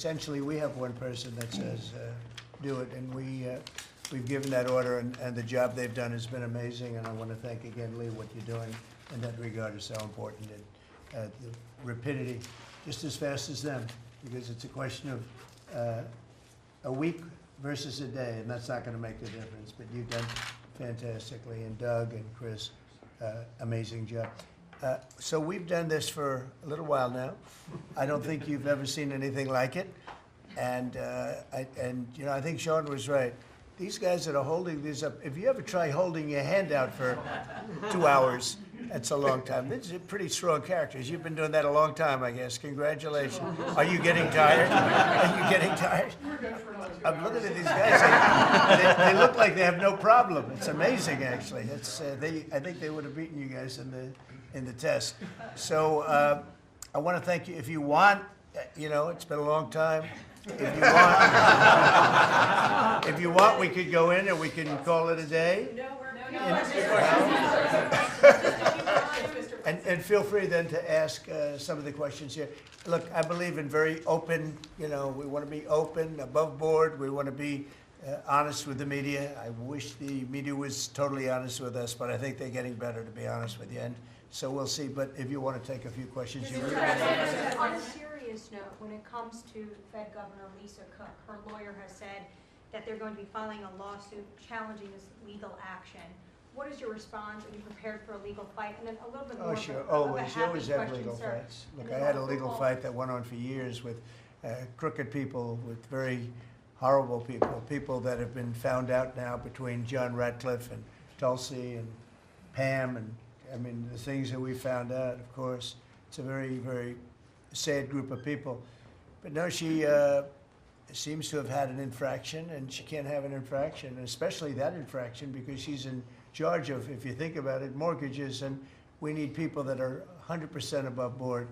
Essentially, we have one person that says, do it, and we've given that order, and the job they've done has been amazing, and I want to thank again, Lee, what you're doing in that regard is so important, and the rapidity, just as fast as them, because it's a question of a week versus a day, and that's not going to make the difference, but you've done fantastically, and Doug and Chris, amazing job. So we've done this for a little while now. I don't think you've ever seen anything like it. And you know, I think Sean was right. These guys that are holding these up, if you ever try holding your hand out for 2 hours, that's a long time. These are pretty strong characters. You've been doing that a long time, I guess. Congratulations. Are you getting tired? Are you getting tired? I'm looking at these guys. They look like they have no problem. It's amazing, actually. It's, I think they would have beaten you guys in the test. So I want to thank you. If you want, you know, it's been a long time. If you want, we could go in and we can call it a day. And feel free then to ask some of the questions here. Look, I believe in very open, you know, we want to be open, above board. We want to be honest with the media. I wish the media was totally honest with us, but I think they're getting better, to be honest with you. And so we'll see. But if you want to take a few questions, you really on a serious note, when it comes to Fed Governor Lisa Cook, her lawyer has said that they're going to be filing a lawsuit challenging this legal action. What is your response? Are you prepared for a legal fight? And then a little bit more. Oh, sure. Always. You always have legal fights. Look, I had a legal fight that went on for years with crooked people, with very horrible people, people that have been found out now between John Ratcliffe and Tulsi and Pam, and I mean, the things that we found out, of course. It's a very, very sad group of people. But no, she seems to have had an infraction, and she can't have an infraction, and especially that infraction, because she's in charge of, if you think about it, mortgages, and we need people that are 100% above board,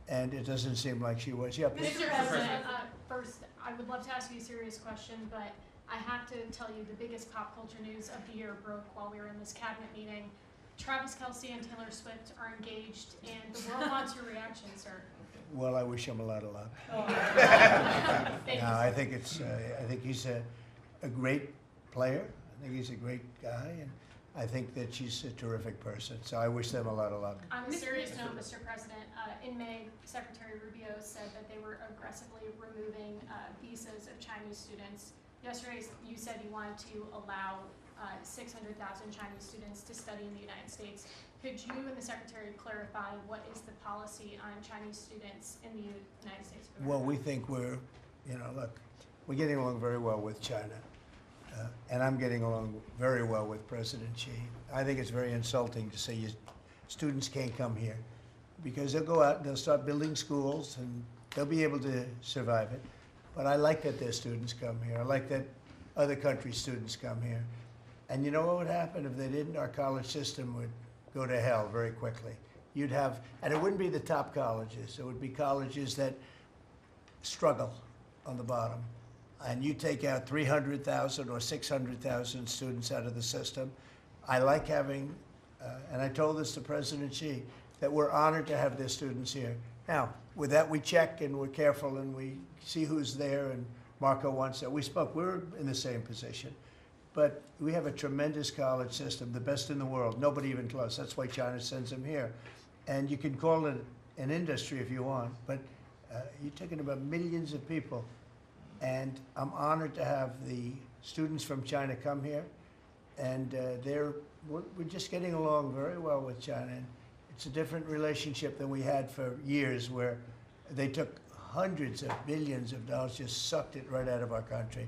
and it doesn't seem like she was. Yeah, please. Mr. President, first, I would love to ask you a serious question, but I have to tell you the biggest pop culture news of the year broke while we were in this cabinet meeting. Travis Kelce and Taylor Swift are engaged, and the world wants your reaction, sir. Well, I wish him a lot of luck. Oh. No, I think it's. I think he's a great player. I think he's a great guy, and I think that she's a terrific person. So I wish them a lot of luck. On a serious note, Mr. President, in May, Secretary Rubio said that they were aggressively removing visas of Chinese students. Yesterday, you said you wanted to allow 600,000 Chinese students to study in the United States. Could you and the Secretary clarify what is the policy on Chinese students in the United States? Well, we think we're, you know, look, we're getting along very well with China. And I'm getting along very well with President Xi. I think it's very insulting to say students can't come here, because they'll go out and they'll start building schools and they'll be able to survive it. But I like that their students come here. I like that other countries' students come here. And you know what would happen if they didn't? Our college system would go to hell very quickly. You'd have, and it wouldn't be the top colleges. It would be colleges that struggle on the bottom. And you take out 300,000 or 600,000 students out of the system. I like having, and I told this to President Xi, that we're honored to have their students here. Now, with that, we check and we're careful and we see who's there, and Marco wants that. We spoke, we're in the same position. But we have a tremendous college system, the best in the world, nobody even close. That's why China sends them here. And you can call it an industry if you want, but you're talking about millions of people. And I'm honored to have the students from China come here. And we're just getting along very well with China. And it's a different relationship than we had for years, where they took hundreds of billions of dollars, just sucked it right out of our country.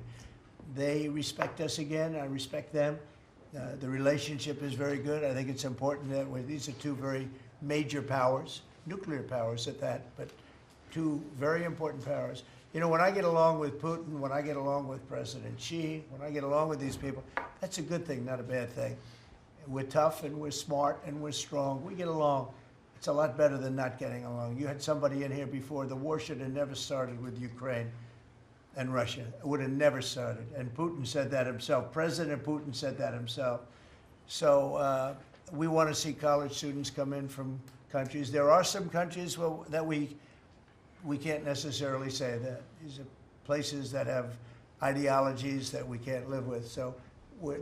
They respect us again. I respect them. The relationship is very good. I think it's important that these are two very major powers, nuclear powers at that, but two very important powers. You know, when I get along with Putin, when I get along with President Xi, when I get along with these people, that's a good thing, not a bad thing. We're tough and we're smart and we're strong. We get along. It's a lot better than not getting along. You had somebody in here before. The war should have never started with Ukraine and Russia. It would have never started. And Putin said that himself. President Putin said that himself. So we want to see college students come in from countries. There are some countries that we we can't necessarily say that. These are places that have ideologies that we can't live with. So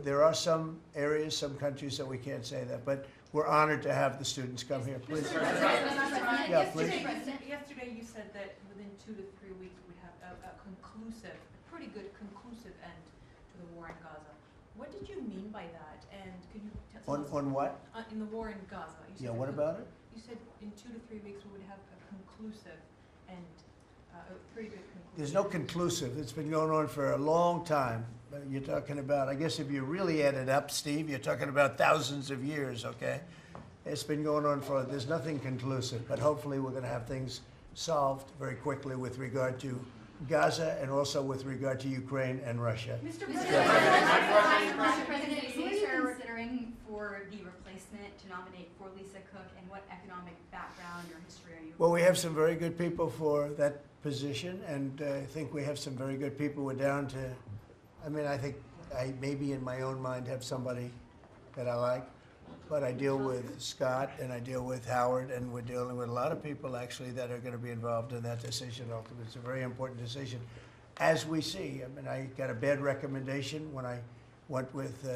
there are some areas, some countries that we can't say that. But we're honored to have the students come here. Please. Yeah, please. Yesterday you said that within 2 to 3 weeks we would have a conclusive, a pretty good conclusive end to the war in Gaza. What did you mean by that? And could you tell us? On what? In the war in Gaza. You said Yeah, what about it? You said in 2 to 3 weeks we would have a conclusive end, a pretty good conclusive. There's no conclusive. It's been going on for a long time. You're talking about, I guess if you really add it up, Steve, you're talking about thousands of years, okay? It's been going on for, there's nothing conclusive, but hopefully we're going to have things solved very quickly with regard to Gaza and also with regard to Ukraine and Russia. Mr. President, who are you considering for the replacement to nominate for Lisa Cook, and what economic background or history are you? Well, we have some very good people for that position, and I think we have some very good people. We're down to, I mean, I think I maybe in my own mind have somebody that I like, but I deal with Scott and I deal with Howard, and we're dealing with a lot of people actually that are going to be involved in that decision ultimately. It's a very important decision. As we see, I mean, I got a bad recommendation when I went with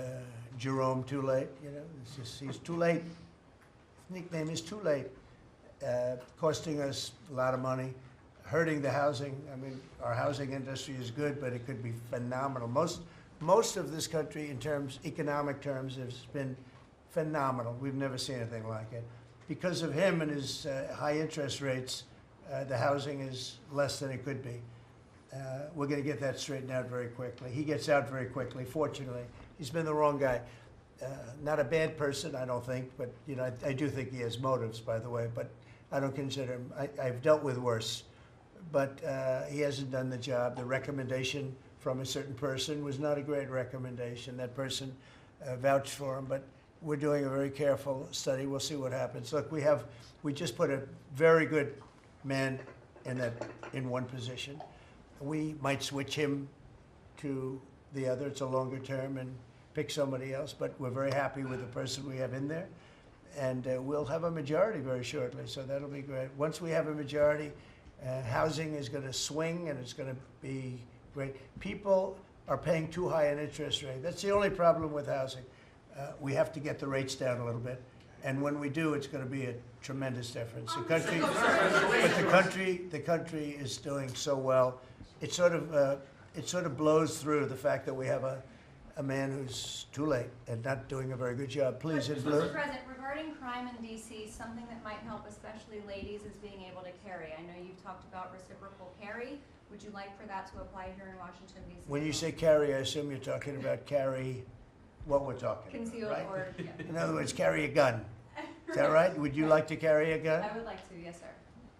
Jerome Too Late, you know, it's just, he's too late. His nickname is Too Late, costing us a lot of money, hurting the housing. I mean, our housing industry is good, but it could be phenomenal. Most of this country, in terms, economic terms, has been phenomenal. We've never seen anything like it. Because of him and his high interest rates, the housing is less than it could be. We're going to get that straightened out very quickly. He gets out very quickly, fortunately. He's been the wrong guy. Not a bad person, I don't think, but you know, I do think he has motives, by the way, but I don't consider him, I've dealt with worse. But he hasn't done the job. The recommendation from a certain person was not a great recommendation. That person vouched for him, but we're doing a very careful study. We'll see what happens. Look, we just put a very good man in one position. We might switch him to the other. It's a longer term and pick somebody else, but we're very happy with the person we have in there. And we'll have a majority very shortly, so that'll be great. Once we have a majority, housing is going to swing and it's going to be great. People are paying too high an interest rate. That's the only problem with housing. We have to get the rates down a little bit. And when we do, it's going to be a tremendous difference. The country is doing so well. It sort of blows through the fact that we have a man who's too late and not doing a very good job. Please, in blue. Mr. President, regarding crime in D.C., something that might help especially ladies is being able to carry. I know you've talked about reciprocal carry. Would you like for that to apply here in Washington, D.C.? When you say carry, I assume you're talking about carry what we're talking Concealed about, right? or, yeah. In other words, carry a gun. Is that right? Would you like to carry a gun? I would like to, yes, sir.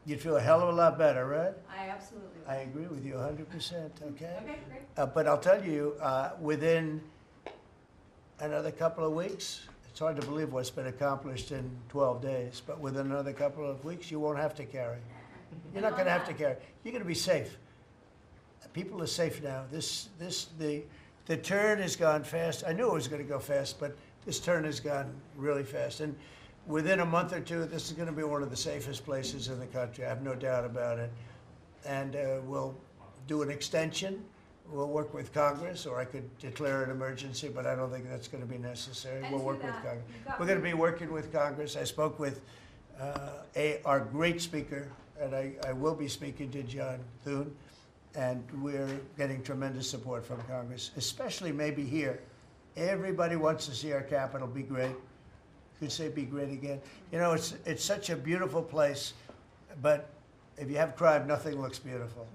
You'd feel a hell of a lot better, right? I absolutely would. I agree with you 100%, okay? Okay, great. But I'll tell you, within another couple of weeks, it's hard to believe what's been accomplished in 12 days, but within another couple of weeks, you won't have to carry. You're not going to have to carry. You're going to be safe. People are safe now. The turn has gone fast. I knew it was going to go fast, but this turn has gone really fast. And within a month or two, this is going to be one of the safest places in the country. I have no doubt about it. And we'll do an extension. We'll work with Congress, or I could declare an emergency, but I don't think that's going to be necessary. And We'll to work with that, Congress. you've got We're going to be working with Congress. I spoke with our great speaker, and I will be speaking to John Thune, and we're getting tremendous support from Congress, especially maybe here. Everybody wants to see our Capitol be great. Could say be great again. You know, it's such a beautiful place, but if you have crime, nothing looks beautiful.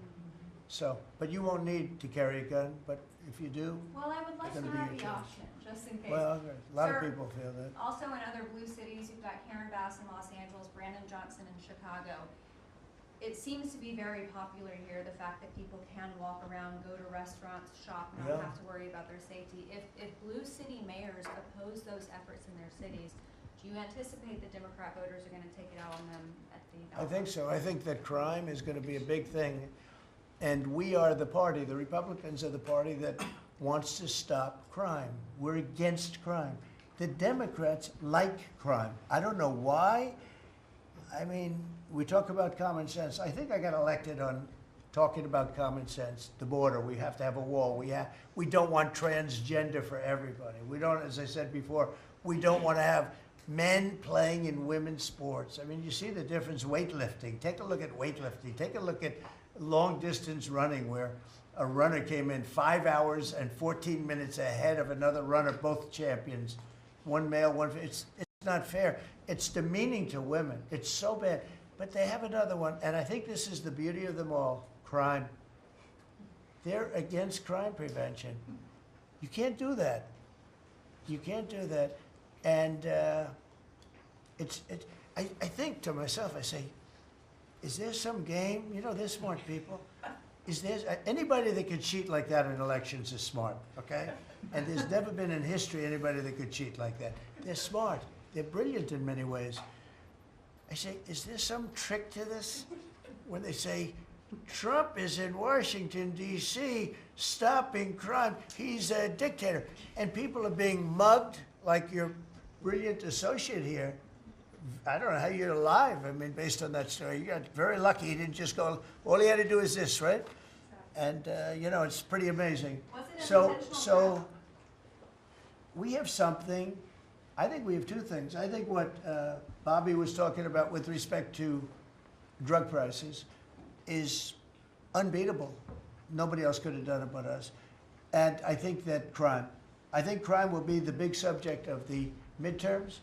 So, but you won't need to carry a gun, but if you do, Well, I would like It's to gonna be have your the choice. option, just in case. well, a lot of Sir, people feel that. Also in other blue cities, you've got Karen Bass in Los Angeles, Brandon Johnson in Chicago. It seems to be very popular here, the fact that people can walk around, go to restaurants, shop, not Yeah. have to worry about their safety. If blue city mayors oppose those efforts in their cities, do you anticipate that Democrat voters are going to take it out on them at the I ballot? think so. I think that crime is going to be a big thing. And we are the party, the Republicans are the party that wants to stop crime. We're against crime. The Democrats like crime. I don't know why. I mean, we talk about common sense. I think I got elected on talking about common sense. The border, we have to have a wall. We don't want transgender for everybody. We don't, as I said before, we don't want to have men playing in women's sports. I mean, you see the difference. Weightlifting. Take a look at weightlifting. Take a look at long distance running, where a runner came in 5 hours and 14 minutes ahead of another runner, both champions. One male, one female. It's not fair. It's demeaning to women. It's so bad. But they have another one, and I think this is the beauty of them all. Crime. They're against crime prevention. You can't do that. You can't do that. And I think to myself, I say, is there some game? You know, they're smart people. Is there anybody that could cheat like that in elections is smart, okay? And there's never been in history anybody that could cheat like that. They're smart. They're brilliant in many ways. I say, is there some trick to this? When they say, Trump is in Washington, D.C., stopping crime. He's a dictator. And people are being mugged like your brilliant associate here. I don't know how you're alive. I mean, based on that story, you got very lucky. He didn't just go, all he had to do is this, right? And, you know, it's pretty amazing. So we have something. I think we have two things. I think what Bobby was talking about with respect to drug prices is unbeatable. Nobody else could have done it but us. And I think that crime will be the big subject of the midterms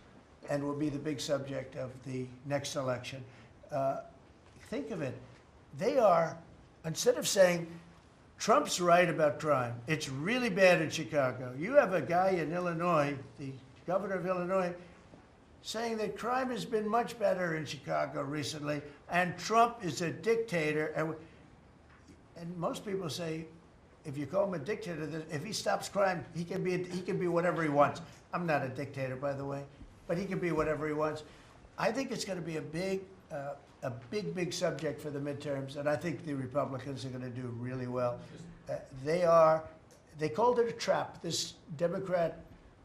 and will be the big subject of the next election. Think of it. They are, instead of saying, Trump's right about crime, it's really bad in Chicago. You have a guy in Illinois, the governor of Illinois, saying that crime has been much better in Chicago recently, and Trump is a dictator. And most people say, if you call him a dictator, that if he stops crime, he can be whatever he wants. I'm not a dictator, by the way, but he can be whatever he wants. I think it's going to be a big subject for the midterms, and I think the Republicans are going to do really well. They called it a trap. This Democrat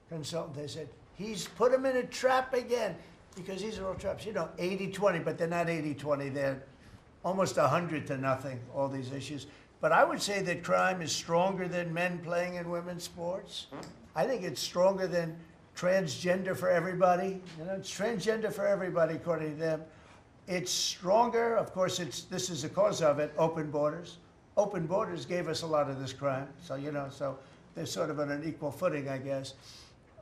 consultant, they said, he's put him in a trap again, because these are all traps. You know, 80-20, but they're not 80-20. They're almost 100-0, all these issues. But I would say that crime is stronger than men playing in women's sports. I think it's stronger than transgender for everybody. You know, it's transgender for everybody, according to them. It's stronger. Of course, this is the cause of it, open borders. Open borders gave us a lot of this crime. So, you know, so they're sort of on an equal footing, I guess.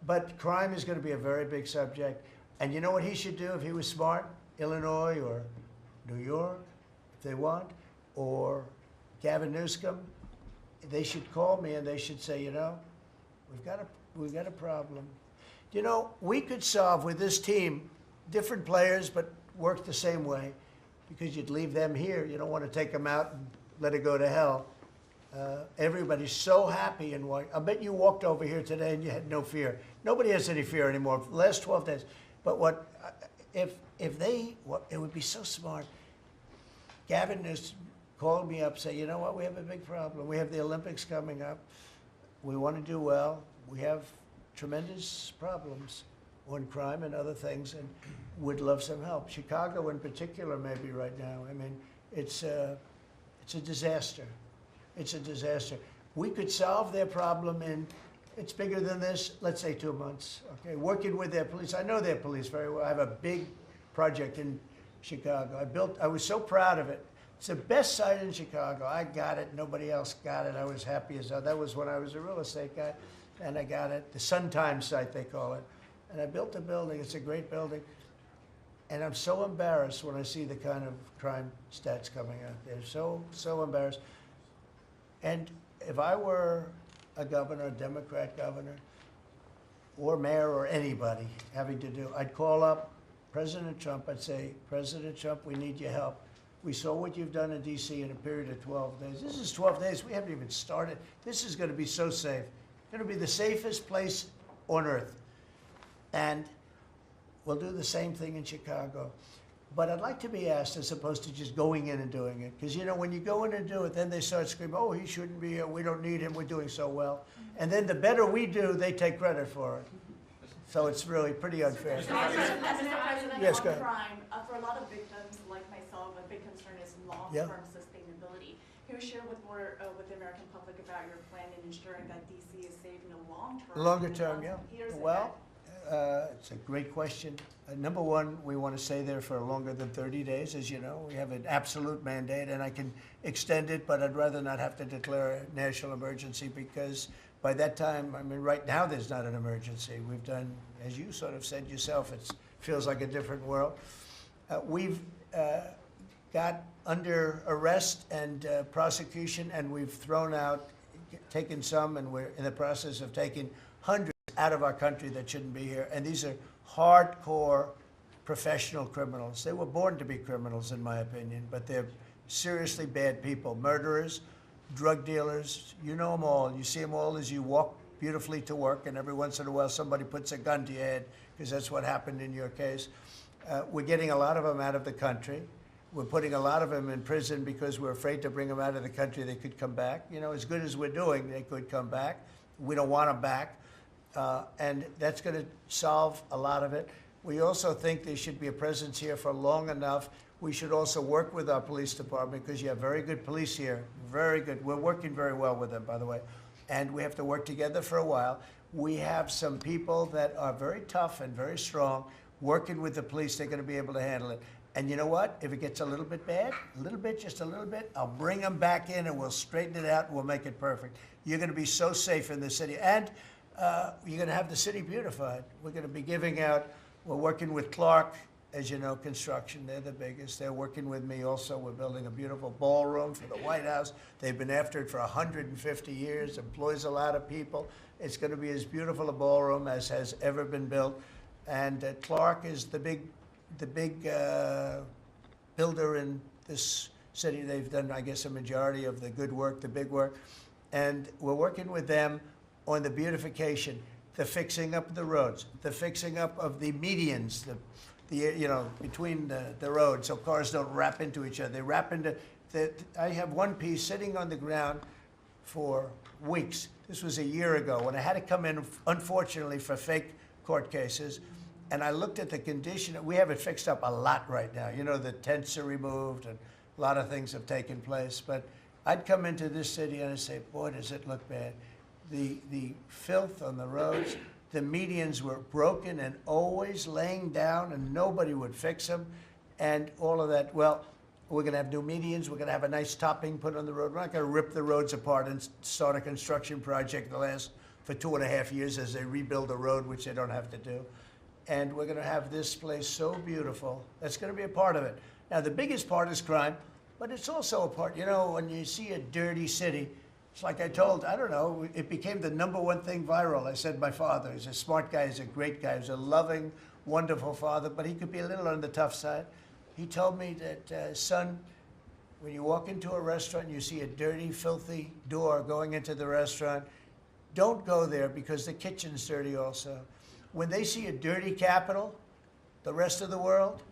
But crime is going to be a very big subject. And you know what he should do if he was smart? Illinois or New York, if they want, or Gavin Newsom, they should call me and they should say, you know, we've got a problem. You know, we could solve with this team, different players, but work the same way, because you'd leave them here. You don't want to take them out and let it go to hell. Everybody's so happy in Washington. I bet you walked over here today and you had no fear. Nobody has any fear anymore for the last 12 days. But it would be so smart. Gavin Newsom called me up, say, you know what, we have a big problem. We have the Olympics coming up. We want to do well. We have tremendous problems on crime and other things, and would love some help. Chicago in particular, maybe right now. I mean, it's a disaster. It's a disaster. We could solve their problem in, it's bigger than this, let's say 2 months, okay? Working with their police. I know their police very well. I have a big project in Chicago. I was so proud of it. It's the best site in Chicago. I got it. Nobody else got it. I was happy as hell. That was when I was a real estate guy, and I got it. The Sun Times site, they call it. And I built a building. It's a great building. And I'm so embarrassed when I see the kind of crime stats coming out there. So embarrassed. And if I were a governor, a Democrat governor, or mayor, or anybody having to do, I'd call up President Trump. I'd say, President Trump, we need your help. We saw what you've done in D.C. in a period of 12 days. This is 12 days. We haven't even started. This is going to be so safe. It's going to be the safest place on earth. And we'll do the same thing in Chicago. But I'd like to be asked, as opposed to just going in and doing it. Because, you know, when you go in and do it, then they start screaming, oh, he shouldn't be here. We don't need him. We're doing so well. And then the better we do, they take credit for it. So it's really pretty unfair. Mr. President, Yes, on go ahead. crime, for a lot of victims, like long-term sustainability. Can you share with the American public about your plan in ensuring that DC is safe in the long term? Longer term, yeah. Years Well, it's a great question. Number one, we want to stay there for longer than 30 days, as you know. We have an absolute mandate, and I can extend it, but I'd rather not have to declare a national emergency because by that time, I mean, right now there's not an emergency. We've done, as you sort of said yourself, it feels like a different world. We've got under arrest and prosecution, and we've thrown out, taken some, and we're in the process of taking hundreds out of our country that shouldn't be here. And these are hardcore professional criminals. They were born to be criminals, in my opinion, but they're seriously bad people. Murderers, drug dealers, you know them all. You see them all as you walk beautifully to work, and every once in a while somebody puts a gun to your head, because that's what happened in your case. We're getting a lot of them out of the country. We're putting a lot of them in prison because we're afraid to bring them out of the country. They could come back. You know, as good as we're doing, they could come back. We don't want them back. And that's going to solve a lot of it. We also think there should be a presence here for long enough. We should also work with our police department because you have very good police here, very good. We're working very well with them, by the way. And we have to work together for a while. We have some people that are very tough and very strong working with the police. They're going to be able to handle it. And you know what? If it gets a little bit bad, a little bit, just a little bit, I'll bring them back in and we'll straighten it out and we'll make it perfect. You're going to be so safe in the city. And you're going to have the city beautified. We're going to be giving out, we're working with Clark, as you know, construction. They're the biggest. They're working with me also. We're building a beautiful ballroom for the White House. They've been after it for 150 years, employs a lot of people. It's going to be as beautiful a ballroom as has ever been built. And Clark is the big builder in this city. They've done, I guess, a majority of the good work, the big work. And we're working with them on the beautification, the fixing up of the roads, the fixing up of the medians, between the roads, so cars don't wrap into each other. They wrap into, I have one piece sitting on the ground for weeks. This was a year ago when I had to come in, unfortunately, for fake court cases. And I looked at the condition. We have it fixed up a lot right now. You know, the tents are removed and a lot of things have taken place. But I'd come into this city and I'd say, boy, does it look bad. The filth on the roads, the medians were broken and always laying down and nobody would fix them and all of that. Well, we're going to have new medians. We're going to have a nice topping put on the road. We're not going to rip the roads apart and start a construction project that lasts for 2.5 years as they rebuild the road, which they don't have to do. And we're going to have this place so beautiful. That's going to be a part of it. Now, the biggest part is crime, but it's also a part, you know, when you see a dirty city, it's like I told, I don't know, it became the #1 thing viral. I said my father, he's a smart guy, he's a great guy, he's a loving, wonderful father, but he could be a little on the tough side. He told me that, son, when you walk into a restaurant and you see a dirty, filthy door going into the restaurant, don't go there because the kitchen's dirty also. When they see a dirty Capitol, the rest of the world,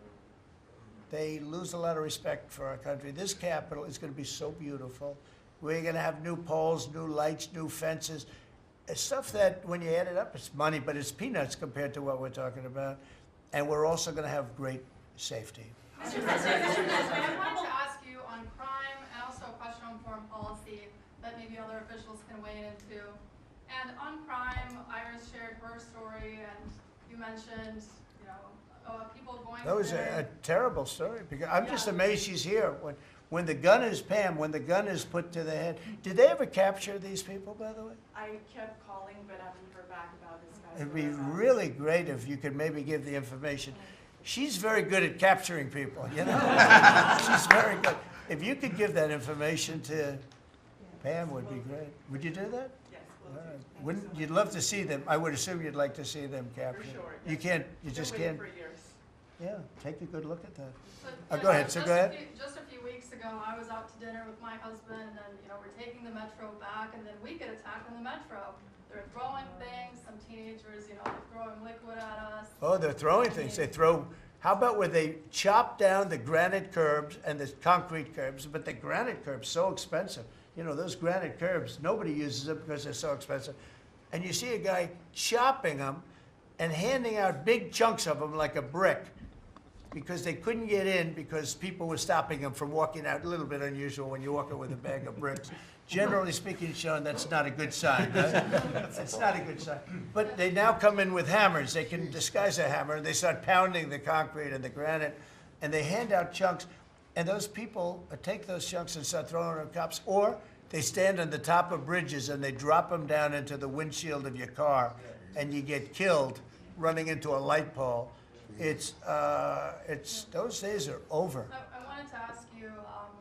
they lose a lot of respect for our country. This Capitol is going to be so beautiful. We're going to have new poles, new lights, new fences. It's stuff that, when you add it up, it's money, but it's peanuts compared to what we're talking about. And we're also going to have great safety. Mr. President, I wanted to ask you on crime and also a question on foreign policy that maybe other officials can weigh into. And on crime, Iris shared her story, and you mentioned, you know, people going. That was a terrible story. Because I'm just amazed she's here. When the gun is, Pam, when the gun is put to the head. Did they ever capture these people, by the way? I kept calling, but I haven't heard back about this guy. It'd be really great if you could maybe give the information. She's very good at capturing people, you know? She's very good. If you could give that information to Pam, would be great. Would you do that? Yes, All we'll do. right. Thank you Wouldn't so much. you'd love to see them? I would assume you'd like to see them captured. For sure. You yes. can't. You Been just waiting can't. For years. Yeah, take a good look at that. So, Go ahead, so go ahead. Just a few weeks ago, I was out to dinner with my husband, and you know, we're taking the metro back, and then we get attacked on the metro. They're throwing things. Some teenagers, you know, they're throwing liquid at us. Oh, they're throwing things. They throw. How about where they chop down the granite curbs and the concrete curbs? But the granite curbs so expensive. You know, those granite curbs, nobody uses them because they're so expensive. And you see a guy chopping them and handing out big chunks of them like a brick. because they couldn't get in because people were stopping them from walking out. A little bit unusual when you're walking with a bag of bricks. Generally speaking, Sean, that's not a good sign. It's not a good sign. But they now come in with hammers. They can disguise a hammer, and they start pounding the concrete and the granite, and they hand out chunks. And those people take those chunks and start throwing them at cops, or they stand on the top of bridges and they drop them down into the windshield of your car, and you get killed running into a light pole. It's those days are over. I wanted to ask you,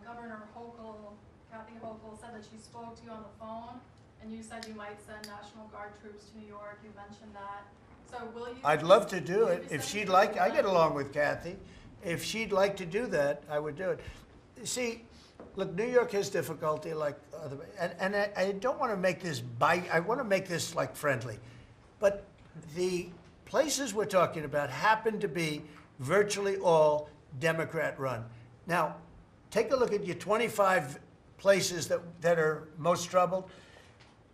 Governor Hochul, Kathy Hochul said that she spoke to you on the phone, and you said you might send National Guard troops to New York. You mentioned that. So will you? I'd love to do will you it be if sending she'd like. troops I to get them? along with Kathy. If she'd like to do that, I would do it. See, look, New York has difficulty like other, and I don't want to make this I want to make this like friendly, but the places we're talking about happen to be virtually all Democrat run. Now, take a look at your 25 places that are most troubled.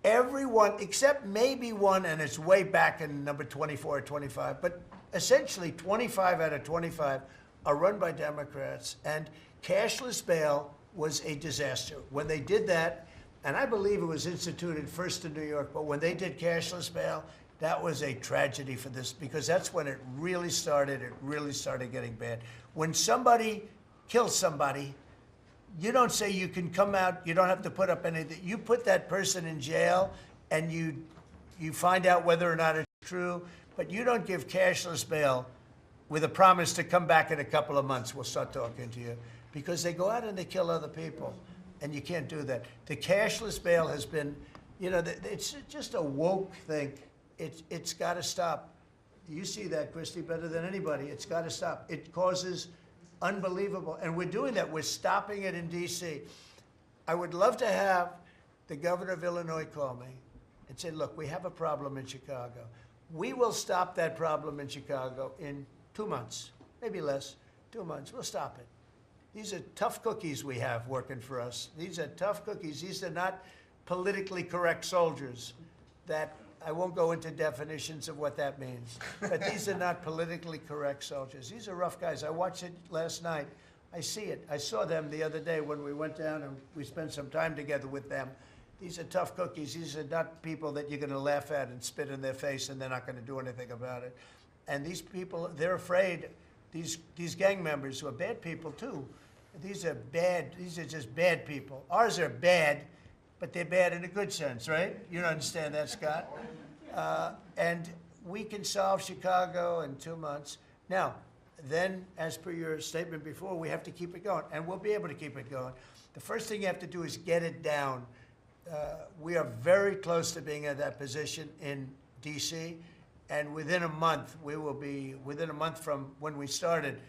Everyone, except maybe one, and it's way back in number 24 or 25, but essentially 25 out of 25 are run by Democrats, and cashless bail was a disaster. When they did that, and I believe it was instituted first in New York, but when they did cashless bail, that was a tragedy for this, because that's when it really started getting bad. When somebody kills somebody, you don't say you can come out, you don't have to put up anything. You put that person in jail, and you find out whether or not it's true, but you don't give cashless bail with a promise to come back in a couple of months. We'll start talking to you. Because they go out and they kill other people, and you can't do that. The cashless bail has been, it's just a woke thing. It's got to stop. You see that, Christy, better than anybody. It's got to stop. It causes unbelievable, and we're doing that. We're stopping it in D.C. I would love to have the governor of Illinois call me and say, look, we have a problem in Chicago. We will stop that problem in Chicago in 2 months, maybe less, 2 months. We'll stop it. These are tough cookies we have working for us. These are tough cookies. These are not politically correct soldiers. That I won't go into definitions of what that means. But these are not politically correct soldiers. These are rough guys. I watched it last night. I see it. I saw them the other day when we went down and we spent some time together with them. These are tough cookies. These are not people that you're going to laugh at and spit in their face and they're not going to do anything about it. And these people, they're afraid. These gang members who are bad people too. These are bad. These are just bad people. Ours are bad, but they're bad in a good sense, right? You don't understand that, Scott. And we can solve Chicago in 2 months. Now, then, as per your statement before, we have to keep it going, and we'll be able to keep it going. The first thing you have to do is get it down. We are very close to being at that position in D.C., and within a month, we will be, within a month from when we started,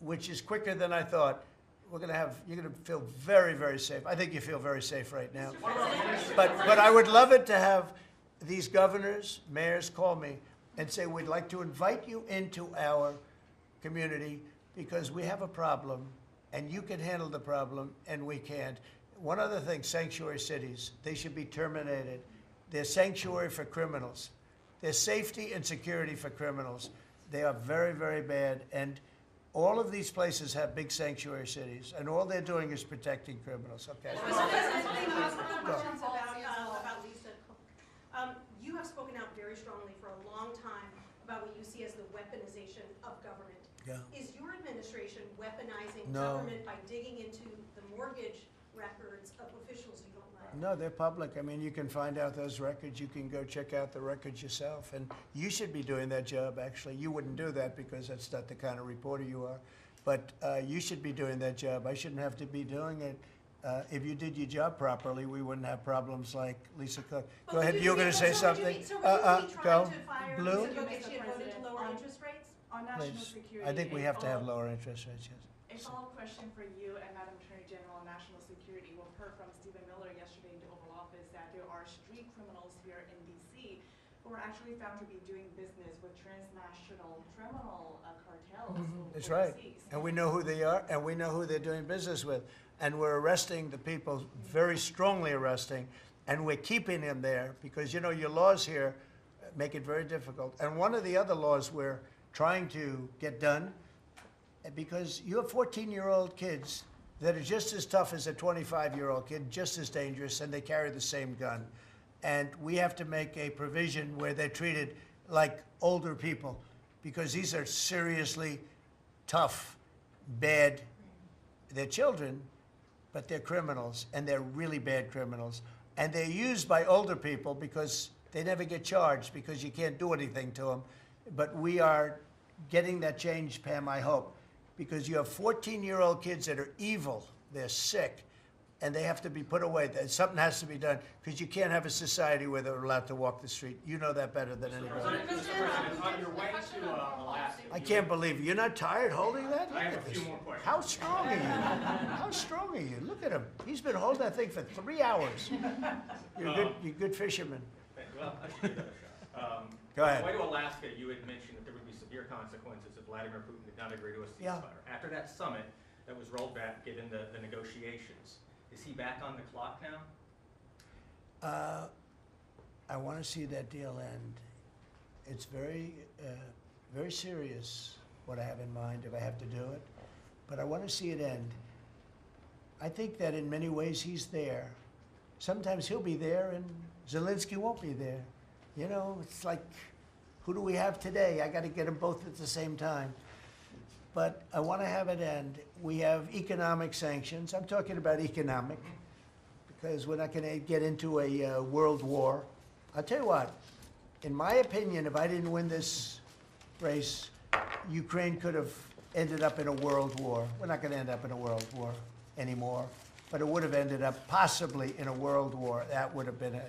which is quicker than I thought, you're going to feel very, very safe. I think you feel very safe right now. But I would love it to have these governors, mayors call me and say, we'd like to invite you into our community because we have a problem and you can handle the problem and we can't. One other thing, sanctuary cities, they should be terminated. They're sanctuary for criminals. They're safety and security for criminals. They are very, very bad. And all of these places have big sanctuary cities, and all they're doing is protecting criminals. Okay. Questions about Lisa. You have spoken out very strongly for a long time about what you see as the weaponization of government. Yeah. Is your administration weaponizing No. government by digging into the mortgage records of officials you don't like? No, they're public. I mean, you can find out those records. You can go check out the records yourself. And you should be doing that job, actually. You wouldn't do that because that's not the kind of reporter you are. But you should be doing that job. I shouldn't have to be doing it. If you did your job properly, we wouldn't have problems like Lisa Cook. Go ahead. You were going to say something? So would you be Go. trying to fire Blue? Lisa Cook if she had voted to lower interest rates? On national Please. security. I think we a have to have follow- lower interest rates, yes. A follow-up question for you and Madam Attorney General on national security. We've heard from Stephen Miller yesterday in the Oval Office that there are street criminals here in D.C. who are actually found to be doing business with transnational criminal cartels. That's right. overseas. And we know who they are, and we know who they're doing business with. And we're arresting the people, very strongly arresting, and we're keeping them there because, you know, your laws here make it very difficult. And one of the other laws we're trying to get done, because you have 14-year-old kids that are just as tough as a 25-year-old kid, just as dangerous, and they carry the same gun. And we have to make a provision where they're treated like older people, because these are seriously tough, bad. They're children, but they're criminals, and they're really bad criminals. And they're used by older people because they never get charged, because you can't do anything to them. But we are getting that change, Pam, I hope, because you have 14-year-old kids that are evil, they're sick, and they have to be put away. Something has to be done, because you can't have a society where they're allowed to walk the street. You know that better than anybody. Mr. President, on your way to Alaska. I can't believe you're not tired holding that? I have a few more questions. How strong are you? How strong are you? Look at him. He's been holding that thing for 3 hours. You're a good fisherman. Well, I should give that a shot. Go ahead. On the way to Alaska, you had mentioned that there would be severe consequences if Vladimir Putin did not agree to a ceasefire. Yeah. After that summit that was rolled back, given the negotiations, is he back on the clock now? I want to see that deal end. It's very, very serious what I have in mind if I have to do it, but I want to see it end. I think that in many ways he's there. Sometimes he'll be there and Zelensky won't be there. You know, it's like, who do we have today? I got to get them both at the same time. But I want to have it end. We have economic sanctions. I'm talking about economic, because we're not going to get into a world war. I'll tell you what, in my opinion, if I didn't win this race, Ukraine could have ended up in a world war. We're not going to end up in a world war anymore, but it would have ended up possibly in a world war. That would have been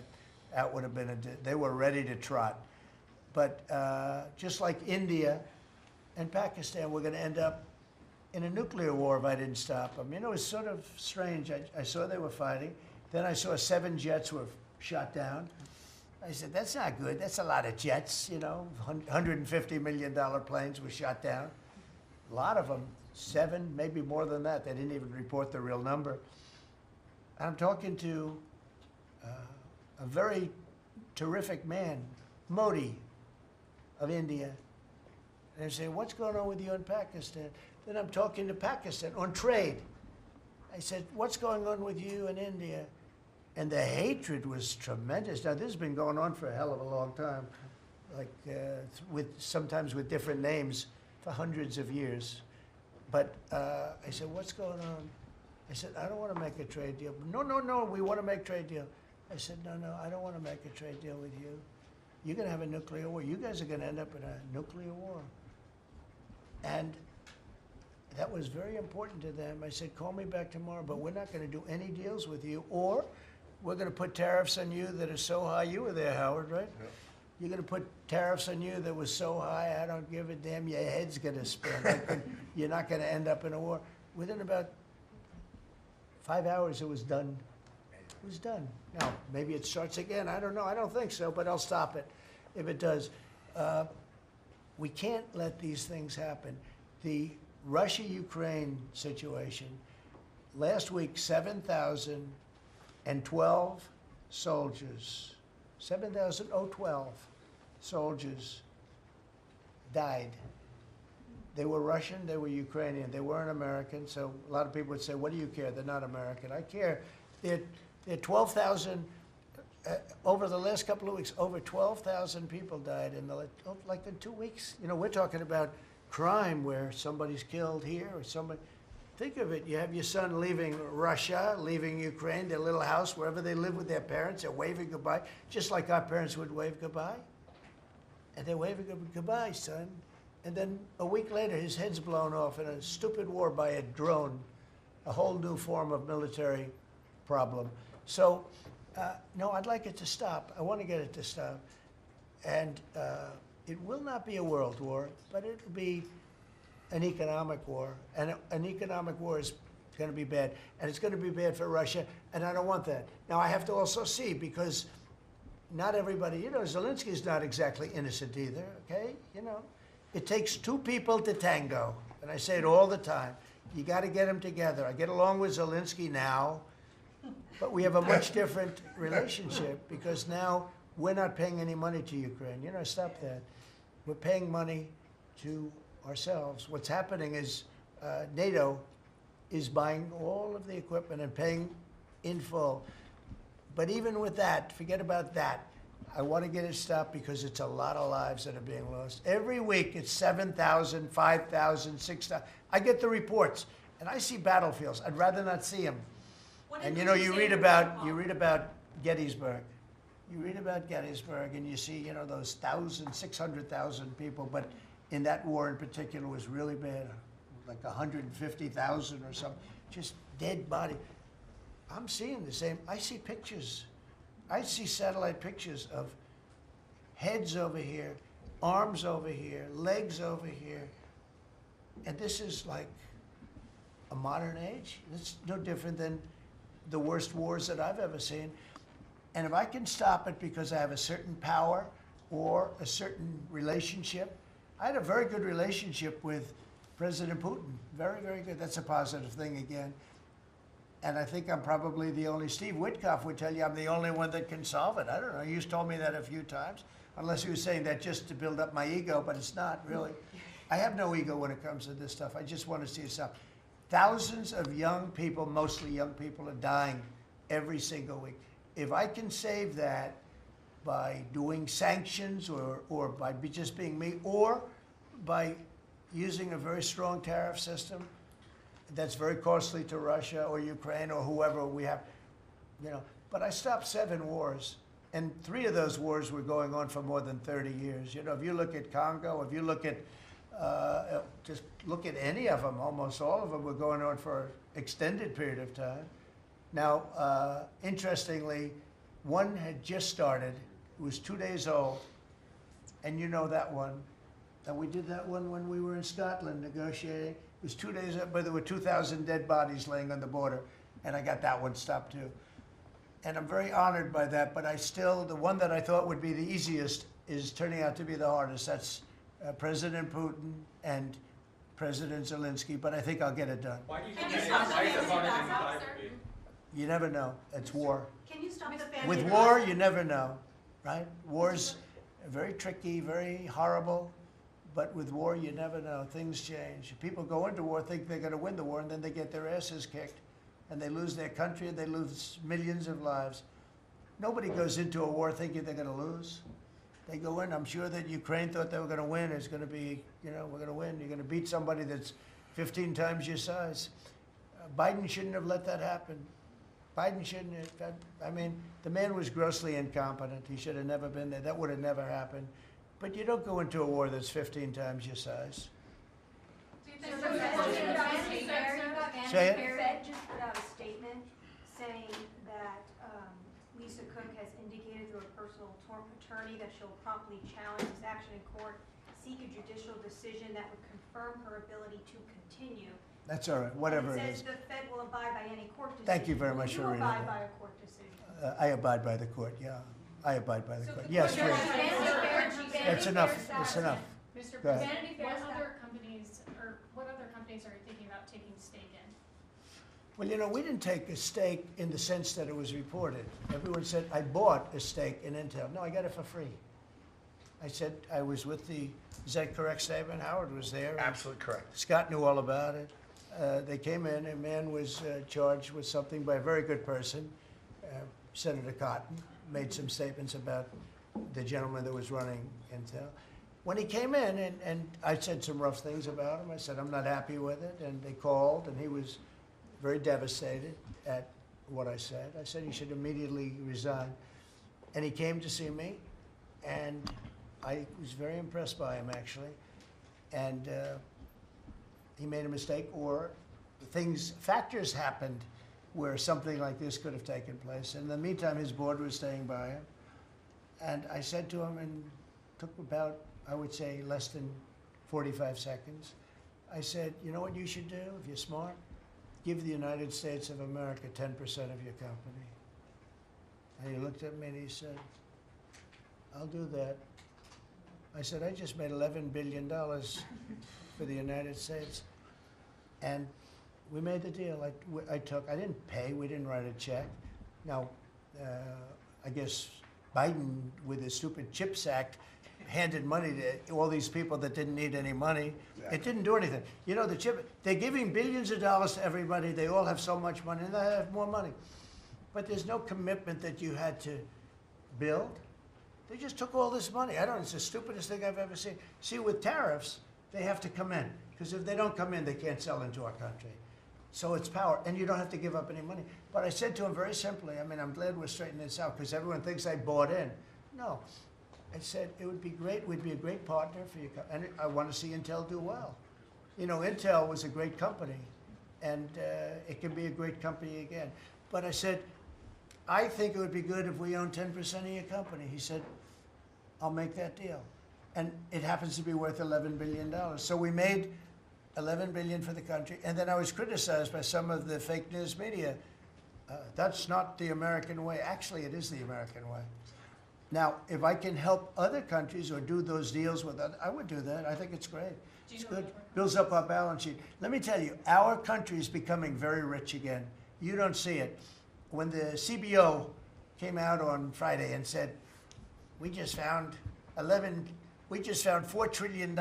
they were ready to trot. But just like India and Pakistan, we're going to end up in a nuclear war if I didn't stop them. You know, it's sort of strange. I saw they were fighting. Then I saw 7 jets were shot down. I said, that's not good. That's a lot of jets, you know. $150 million planes were shot down. A lot of them, 7, maybe more than that. They didn't even report the real number. I'm talking to a very terrific man, Modi of India. And I say, what's going on with you in Pakistan? Then I'm talking to Pakistan on trade. I said, what's going on with you in India? And the hatred was tremendous. Now, this has been going on for a hell of a long time, like sometimes with different names for hundreds of years. But I said, what's going on? I said, I don't want to make a trade deal. No, we want to make a trade deal. I said, no, I don't want to make a trade deal with you. You're going to have a nuclear war. You guys are going to end up in a nuclear war. And that was very important to them. I said, call me back tomorrow, but we're not going to do any deals with you, or we're going to put tariffs on you that are so high. You were there, Howard, right? Yep. You're going to put tariffs on you that was so high, I don't give a damn, your head's going to spin. You're not going to end up in a war. Within about 5 hours, it was done. It was done. Now, maybe it starts again. I don't know. I don't think so, but I'll stop it if it does. We can't let these things happen. The Russia-Ukraine situation, last week, 7,012 soldiers, 7,012 soldiers died. They were Russian, they were Ukrainian, they weren't American, so a lot of people would say, what do you care? They're not American. I care. They're 12,000, over the last couple of weeks, over 12,000 people died in like in 2 weeks. You know, we're talking about crime where somebody's killed here or somebody. Think of it, you have your son leaving Russia, leaving Ukraine, their little house, wherever they live with their parents, they're waving goodbye, just like our parents would wave goodbye. And they're waving goodbye, son. And then a week later, his head's blown off in a stupid war by a drone, a whole new form of military problem. So, no, I'd like it to stop. I want to get it to stop. And it will not be a world war, but it'll be an economic war. And an economic war is going to be bad. And it's going to be bad for Russia, and I don't want that. Now, I have to also see, because not everybody, you know, Zelensky's not exactly innocent either, okay? You know, it takes 2 people to tango. And I say it all the time. You got to get them together. I get along with Zelensky now, but we have a much different relationship, because now we're not paying any money to Ukraine. You know, stop that. We're paying money to ourselves. What's happening is NATO is buying all of the equipment and paying in full. But even with that, forget about that. I want to get it stopped because it's a lot of lives that are being lost. Every week it's 7,000, 5,000, 6,000. I get the reports and I see battlefields. I'd rather not see them. And you know, you read about Gettysburg. You read about Gettysburg and you see, you know, those 600,000 people, but in that war in particular was really bad. Like 150,000 or something, just dead body. I'm seeing the same. I see pictures. I see satellite pictures of heads over here, arms over here, legs over here. And this is like a modern age. It's no different than the worst wars that I've ever seen. And if I can stop it because I have a certain power or a certain relationship, I had a very good relationship with President Putin. Very, very good. That's a positive thing again. And I think I'm probably the only, Steve Witkoff would tell you I'm the only one that can solve it. I don't know, he's told me that a few times, unless he was saying that just to build up my ego, but it's not really. I have no ego when it comes to this stuff. I just want to see it stopped. Thousands of young people, mostly young people, are dying every single week. If I can save that by doing sanctions or by just being me, or by using a very strong tariff system that's very costly to Russia or Ukraine or whoever we have, you know. But I stopped 7 wars, and 3 of those wars were going on for more than 30 years. You know, if you look at Congo, if you look at, just look at any of them, almost all of them were going on for an extended period of time. Now, interestingly, one had just started. It was 2 days old, and you know that one. And we did that one when we were in Scotland negotiating. It was 2 days up, but there were 2,000 dead bodies laying on the border, and I got that one stopped too. And I'm very honored by that, but I still, the one that I thought would be the easiest is turning out to be the hardest. That's President Putin and President Zelensky, but I think I'll get it done. Why do you Can think you that stop is? the Why is it Pena harder officer? to be? You never know. It's war. Can you stop the family? With war, you never know, right? War's very tricky, very horrible. But with war, you never know. Things change. People go into war, think they're going to win the war, and then they get their asses kicked. And they lose their country, and they lose millions of lives. Nobody goes into a war thinking they're going to lose. They go in. I'm sure that Ukraine thought they were going to win. It's going to be, you know, we're going to win. You're going to beat somebody that's 15 times your size. Biden shouldn't have let that happen. Biden shouldn't have. I mean, the man was grossly incompetent. He should have never been there. That would have never happened. But you don't go into a war that's 15 times your size. Do you think So so? the Say it. Fed just put out a statement saying that Lisa Cook has indicated through a personal attorney that she'll promptly challenge this action in court, seek a judicial decision that would confirm her ability to continue. That's all right, whatever And it it is. says the Fed will abide by any court decision. Thank you very much for reading Will you that. abide by a court decision? I abide by the court, yeah. I abide by the So court. the Yes, question please. is- That's enough, that's enough. Mr. Go ahead. President, what other companies are you thinking about taking stake in? Well, you know, we didn't take a stake in the sense that it was reported. Everyone said, I bought a stake in Intel. No, I got it for free. I said I was with the, is that correct statement? Howard was there. and Absolutely correct. Scott knew all about it. They came in, a man was charged with something by a very good person, Senator Cotton, made some statements about the gentleman that was running Intel. When he came in, and I said some rough things about him, I said, I'm not happy with it, and they called, and he was very devastated at what I said. I said he should immediately resign. And he came to see me, and I was very impressed by him, actually. And he made a mistake, or factors happened where something like this could have taken place. In the meantime, his board was staying by him. And I said to him, and took about, I would say, less than 45 seconds. I said, you know what you should do if you're smart? Give the United States of America 10% of your company. And he looked at me and he said, I'll do that. I said, I just made $11 billion for the United States. And we made the deal. I didn't pay, we didn't write a check. Now, I guess Biden, with his stupid CHIPS Act, handed money to all these people that didn't need any money. It didn't do anything. You know, they're giving billions of dollars to everybody. They all have so much money, and they have more money. But there's no commitment that you had to build. They just took all this money. I don't know, it's the stupidest thing I've ever seen. See, with tariffs, they have to come in, because if they don't come in, they can't sell into our country. So it's power, and you don't have to give up any money. But I said to him very simply, I mean, I'm glad we're straightening this out, because everyone thinks I bought in. No. I said, it would be great, we'd be a great partner for you, and I want to see Intel do well. You know, Intel was a great company, and it can be a great company again. But I said, I think it would be good if we own 10% of your company. He said, I'll make that deal. And it happens to be worth $11 billion. So we made $11 billion for the country, and then I was criticized by some of the fake news media. That's not the American way. Actually, it is the American way. Now, if I can help other countries or do those deals with others, I would do that. I think it's great. It's good. Builds up our balance sheet. Let me tell you, our country is becoming very rich again. You don't see it. When the CBO came out on Friday and said, we just found $4 trillion,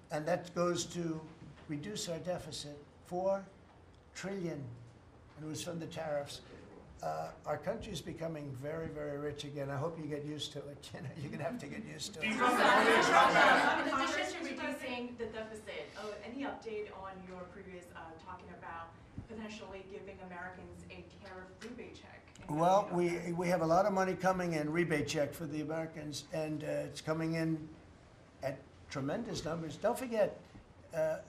and that goes to reduce our deficit, $4 trillion, and it was from the tariffs. Our country is becoming very, very rich again. I hope you get used to it. You know, you're going to have to get used to it. In addition to reducing the deficit, any update on your previous talking about potentially giving Americans a tariff rebate check? Well, we have a lot of money coming in, rebate check for the Americans, and it's coming in at tremendous numbers. Don't forget,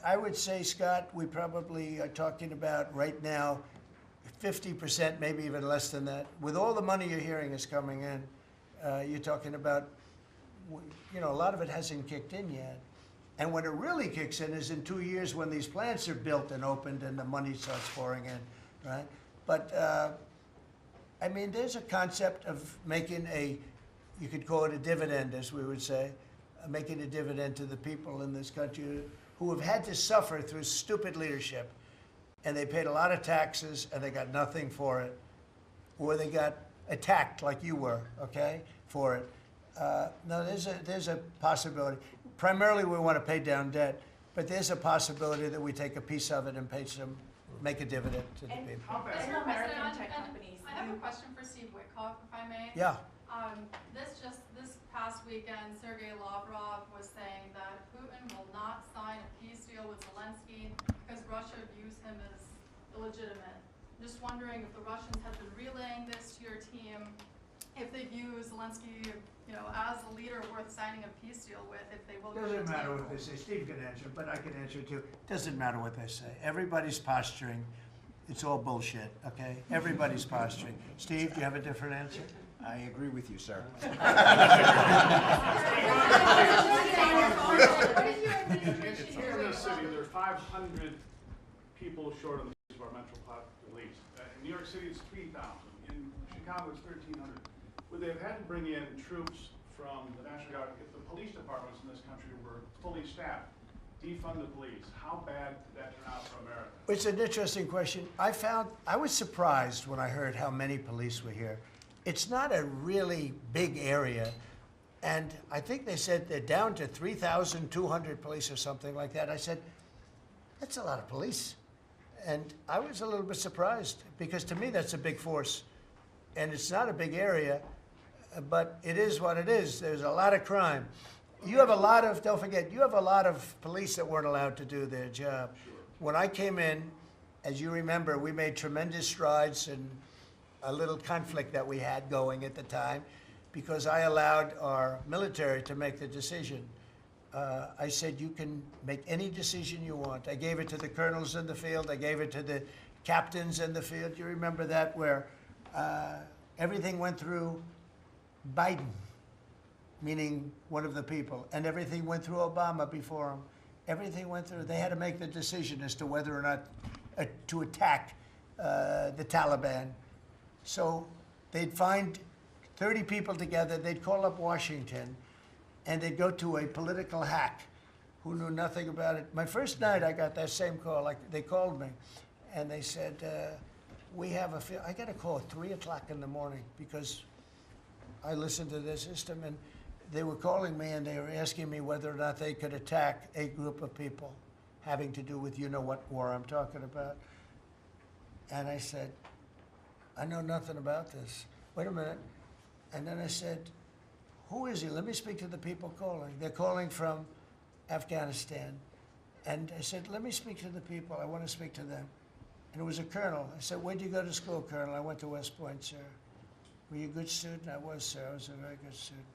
I would say, Scott, we probably are talking about right now 50%, maybe even less than that. With all the money you're hearing is coming in, you're talking about, you know, a lot of it hasn't kicked in yet. And when it really kicks in is in 2 years when these plants are built and opened and the money starts pouring in, right? But, I mean, there's a concept of making you could call it a dividend, as we would say, making a dividend to the people in this country who have had to suffer through stupid leadership. And they paid a lot of taxes, and they got nothing for it. Or they got attacked like you were, okay, for it. No, there's a possibility. Primarily, we want to pay down debt, but there's a possibility that we take a piece of it and make a dividend to the people. Mr. President, I have a question for Steve Witkoff, if I may. Yeah. This past weekend, Sergei Lavrov was saying that Putin will not sign a peace deal with Zelensky because Russia views him as illegitimate. I'm just wondering if the Russians have been relaying this to your team, if they view Zelensky, you know, as a leader worth signing a peace deal with, if they will. Doesn't matter what they say. Steve can answer, but I can answer too. Doesn't matter what they say. Everybody's posturing. It's all bullshit, okay? Everybody's posturing. Steve, do you have a different answer? I agree with you, sir. What is your administration In doing? this city, there's 500 people short of the police departmental police. In New York City, it's 3,000. In Chicago, it's 1,300. Would they have had to bring in troops from the National Guard if the police departments in this country were fully staffed? Defund the police. How bad did that turn out for America? It's an interesting question. I was surprised when I heard how many police were here. It's not a really big area, and I think they said they're down to 3,200 police or something like that. I said, that's a lot of police. And I was a little bit surprised, because to me that's a big force. And it's not a big area, but it is what it is. There's a lot of crime. You have a lot of, don't forget, you have a lot of police that weren't allowed to do their job. Sure. When I came in, as you remember, we made tremendous strides in a little conflict that we had going at the time, because I allowed our military to make the decision. I said, you can make any decision you want. I gave it to the colonels in the field. I gave it to the captains in the field. You remember that, where everything went through Biden, meaning one of the people, and everything went through Obama before him. Everything went through. They had to make the decision as to whether or not to attack the Taliban. So they'd find 30 people together, they'd call up Washington, and they'd go to a political hack who knew nothing about it. My first night, I got that same call. Like, they called me, and they said, we have I got a call at 3 o'clock in the morning, because I listened to their system, and they were calling me and they were asking me whether or not they could attack a group of people having to do with you-know-what war I'm talking about. And I said, I know nothing about this. Wait a minute. And then I said, who is he? Let me speak to the people calling. They're calling from Afghanistan. And I said, let me speak to the people. I want to speak to them. And it was a colonel. I said, where'd you go to school, Colonel? I went to West Point, sir. Were you a good student? I was, sir. I was a very good student.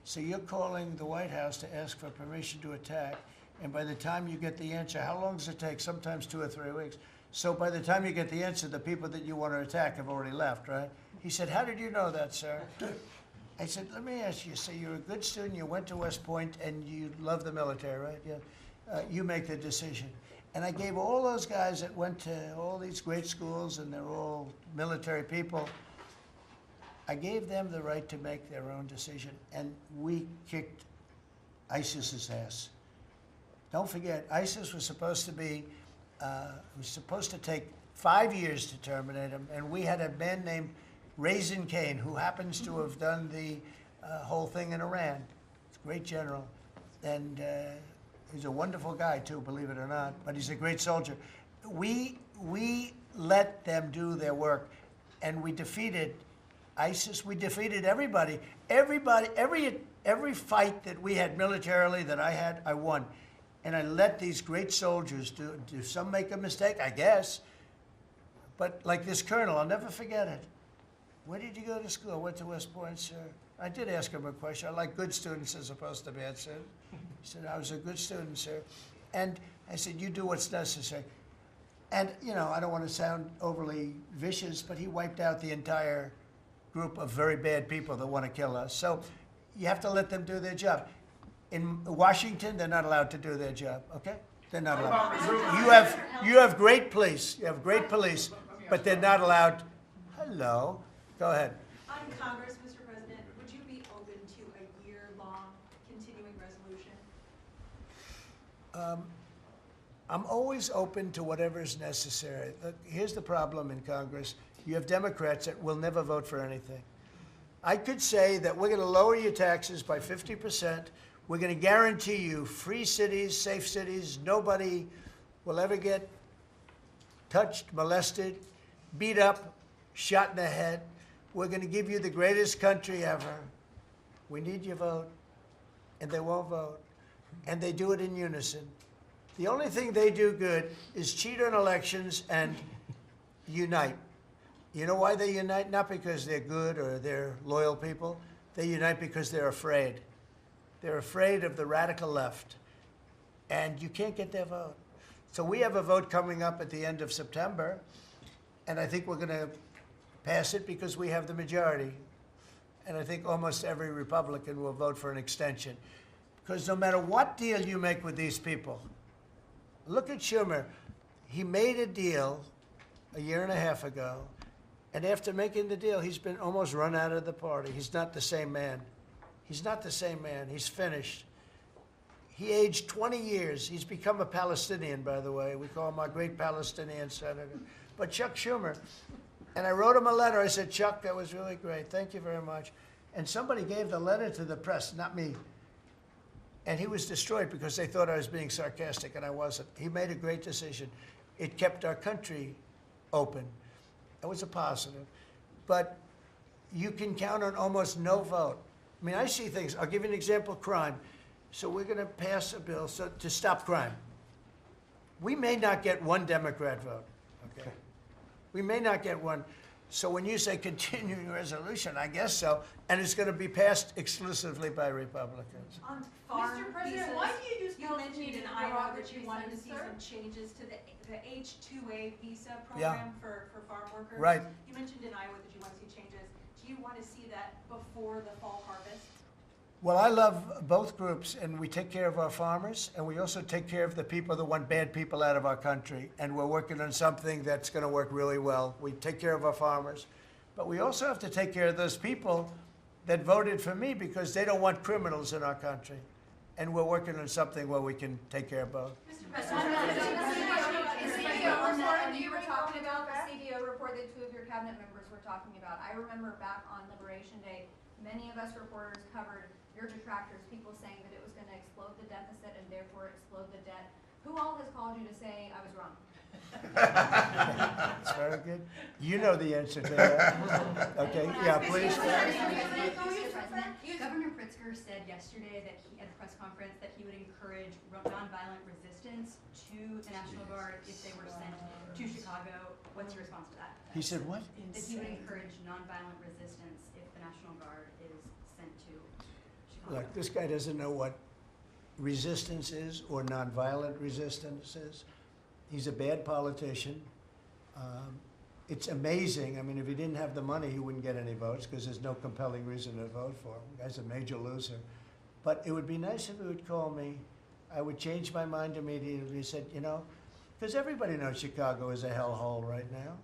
So you're calling the White House to ask for permission to attack, and by the time you get the answer, how long does it take? Sometimes 2 or 3 weeks. So by the time you get the answer, the people that you want to attack have already left, right? He said, how did you know that, sir? I said, let me ask you, so you're a good student, you went to West Point, and you love the military, right? Yeah. You make the decision. And I gave all those guys that went to all these great schools, and they're all military people, I gave them the right to make their own decision, and we kicked ISIS's ass. Don't forget, ISIS was supposed to be, was supposed to take 5 years to terminate him, and we had a man named Raisin Kane, who happens to have done the whole thing in Iran. He's a great general, and he's a wonderful guy too, believe it or not, but he's a great soldier. We let them do their work, and we defeated ISIS. We defeated everybody. Every fight that we had militarily that I had, I won. And I let these great soldiers do some make a mistake, I guess. But like this colonel, I'll never forget it. Where did you go to school? I went to West Point, sir. I did ask him a question. I like good students as opposed to bad students. He said, I was a good student, sir. And I said, you do what's necessary. And, you know, I don't want to sound overly vicious, but he wiped out the entire group of very bad people that want to kill us. So you have to let them do their job. In Washington, they're not allowed to do their job, okay? They're not allowed. You have great police. You have great police, but they're not allowed. Hello. Go ahead. On Congress, Mr. President, would you be open to a year-long continuing resolution? I'm always open to whatever is necessary. Look, here's the problem in Congress. You have Democrats that will never vote for anything. I could say that we're going to lower your taxes by 50%. We're going to guarantee you free cities, safe cities. Nobody will ever get touched, molested, beat up, shot in the head. We're going to give you the greatest country ever. We need your vote. And they won't vote. And they do it in unison. The only thing they do good is cheat on elections and unite. You know why they unite? Not because they're good or they're loyal people. They unite because they're afraid. They're afraid of the radical left. And you can't get their vote. So we have a vote coming up at the end of September. And I think we're going to pass it because we have the majority. And I think almost every Republican will vote for an extension. Because no matter what deal you make with these people, look at Schumer. He made a deal a year and a half ago. And after making the deal, he's been almost run out of the party. He's not the same man. He's not the same man. He's finished. He aged 20 years. He's become a Palestinian, by the way. We call him our great Palestinian senator. But Chuck Schumer, and I wrote him a letter. I said, Chuck, that was really great. Thank you very much. And somebody gave the letter to the press, not me. And he was destroyed because they thought I was being sarcastic, and I wasn't. He made a great decision. It kept our country open. It was a positive. But you can count on almost no vote. I mean, I see things. I'll give you an example, crime. So we're going to pass a bill to stop crime. We may not get one Democrat vote, okay? We may not get one. So when you say continuing resolution, I guess so, and it's going to be passed exclusively by Republicans. On farm Mr. President, visas, why do you just you tell us mentioned you in didn't Iowa know that you what wanted to you see said, some changes to the H-2A visa Yeah. program for farm workers. Right. You mentioned in Iowa that you want to see changes. Do you want to see that before the fall harvest? Well, I love both groups, and we take care of our farmers, and we also take care of the people that want bad people out of our country. And we're working on something that's going to work really well. We take care of our farmers, but we also have to take care of those people that voted for me because they don't want criminals in our country. And we're working on something where we can take care of both. Mr. President, the CBO report you were talking about, the CBO report that two of your cabinet members were talking about. I remember back on Liberation Day, many of us reporters covered your detractors, people saying that it was gonna explode the deficit and therefore explode the debt. Who all has called you to say I was wrong? That's very good. You know the answer to that. Okay, yeah, please. Governor Pritzker said yesterday that he, at a press conference, that he would encourage nonviolent resistance to the National Guard if they were sent to Chicago. What's your response to that? He said what? That he would encourage nonviolent resistance if the National Guard is sent to Chicago. Look, this guy doesn't know what resistance is or nonviolent resistance is. He's a bad politician. It's amazing. I mean, if he didn't have the money, he wouldn't get any votes because there's no compelling reason to vote for him. The guy's a major loser. But it would be nice if he would call me. I would change my mind immediately. He said, you know, because everybody knows Chicago is a hellhole right now.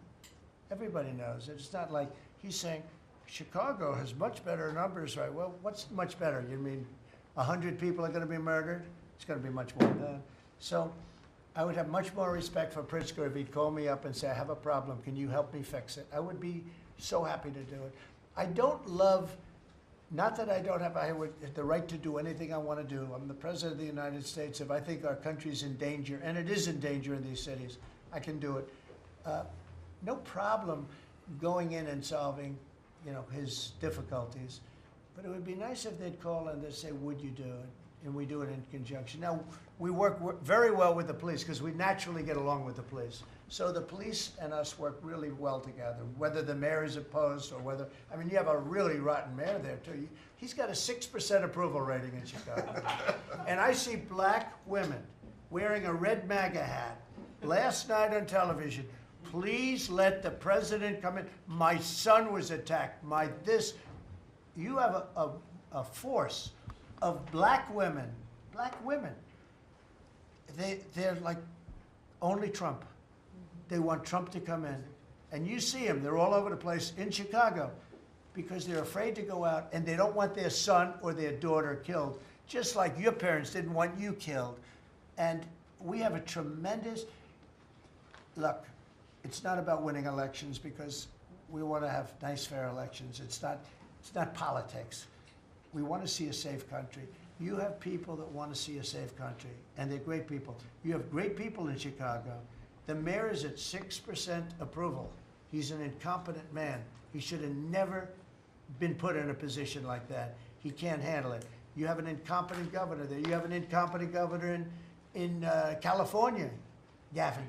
Everybody knows it. It's not like he's saying, Chicago has much better numbers, right? Well, what's much better? You mean 100 people are going to be murdered? It's going to be much more than that. So I would have much more respect for Pritzker if he'd call me up and say, I have a problem, can you help me fix it? I would be so happy to do it. I don't love, not that I don't have the right to do anything I want to do. I'm the President of the United States. If I think our country's in danger, and it is in danger in these cities, I can do it. No problem going in and solving, you know, his difficulties. But it would be nice if they'd call and they'd say, would you do it? And we do it in conjunction. Now, we work very well with the police because we naturally get along with the police. So the police and us work really well together, whether the mayor is opposed or whether, I mean, you have a really rotten mayor there too. He's got a 6% approval rating in Chicago. And I see black women wearing a red MAGA hat last night on television. Please let the president come in. My son was attacked. You have a force of black women. They're like only Trump. They want Trump to come in. And you see them, they're all over the place in Chicago because they're afraid to go out and they don't want their son or their daughter killed, just like your parents didn't want you killed. And we have a tremendous, look, it's not about winning elections because we want to have nice, fair elections. It's not politics. We want to see a safe country. You have people that want to see a safe country, and they're great people. You have great people in Chicago. The mayor is at 6% approval. He's an incompetent man. He should have never been put in a position like that. He can't handle it. You have an incompetent governor there. You have an incompetent governor in California, Gavin.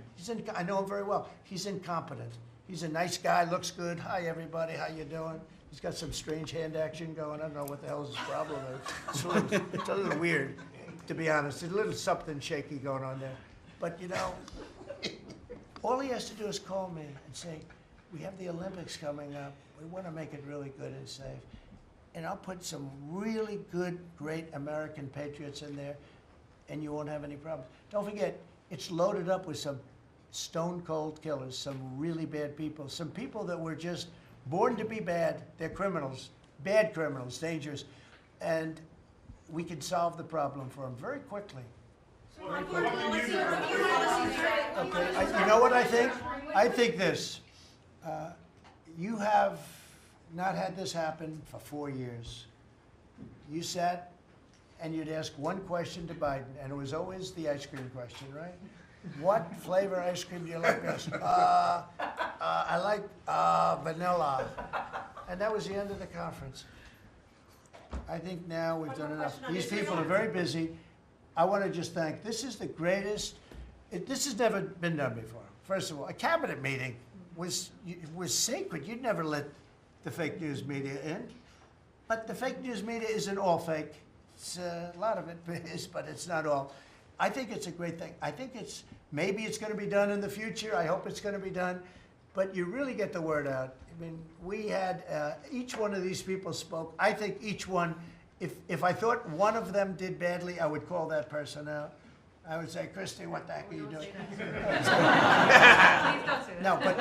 I know him very well. He's incompetent. He's a nice guy, looks good. Hi, everybody. How you doing? He's got some strange hand action going. I don't know what the hell his problem is. It's a little weird, to be honest. There's a little something shaky going on there. But, you know, all he has to do is call me and say, we have the Olympics coming up. We want to make it really good and safe. And I'll put some really good, great American patriots in there, and you won't have any problems. Don't forget, it's loaded up with some stone-cold killers, some really bad people, some people that were just born to be bad. They're criminals, bad criminals, dangerous. And we can solve the problem for them very quickly. What can you do? Okay, you know what I think? I think this. You have not had this happen for 4 years. You sat and you'd ask one question to Biden, and it was always the ice cream question, right? What flavor ice cream do you like best? I like vanilla. And that was the end of the conference. I think now we've done enough. These people are very busy. I want to just thank, this is the greatest, this has never been done before. First of all, a cabinet meeting was sacred. You'd never let the fake news media in. But the fake news media isn't all fake. It's, a lot of it is, but it's not all. I think it's a great thing. I think maybe it's going to be done in the future. I hope it's going to be done. But you really get the word out. I mean, we had, each one of these people spoke. I think each one, if I thought one of them did badly, I would call that person out. I would say, Christy, what the heck are you doing? No, but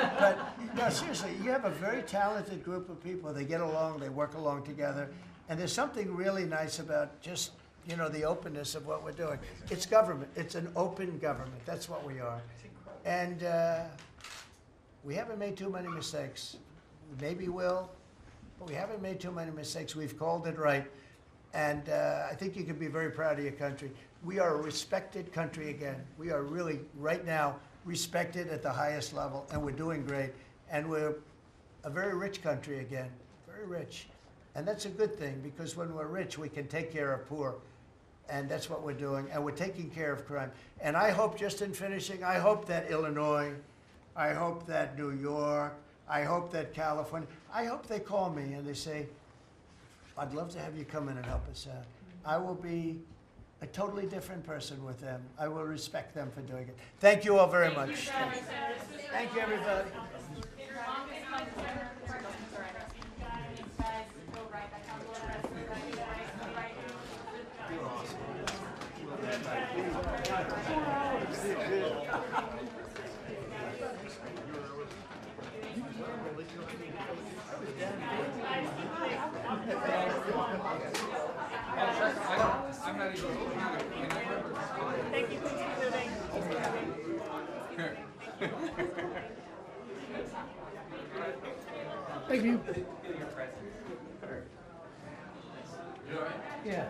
no, seriously, you have a very talented group of people. They get along, they work along together. And there's something really nice about just, you know, the openness of what we're doing. It's government. It's an open government. That's what we are. And we haven't made too many mistakes. Maybe we'll, but we haven't made too many mistakes. We've called it right. And I think you can be very proud of your country. We are a respected country again. We are really, right now, respected at the highest level, and we're doing great. And we're a very rich country again, very rich. And that's a good thing, because when we're rich, we can take care of poor. And that's what we're doing, and we're taking care of crime. And I hope, just in finishing, I hope that Illinois, I hope that New York, I hope that California, I hope they call me and they say, I'd love to have you come in and help us out. I will be a totally different person with them. I will respect them for doing it. Thank you all very much. Thank you, everybody. Thank you, please keep moving. Thank you. Yeah.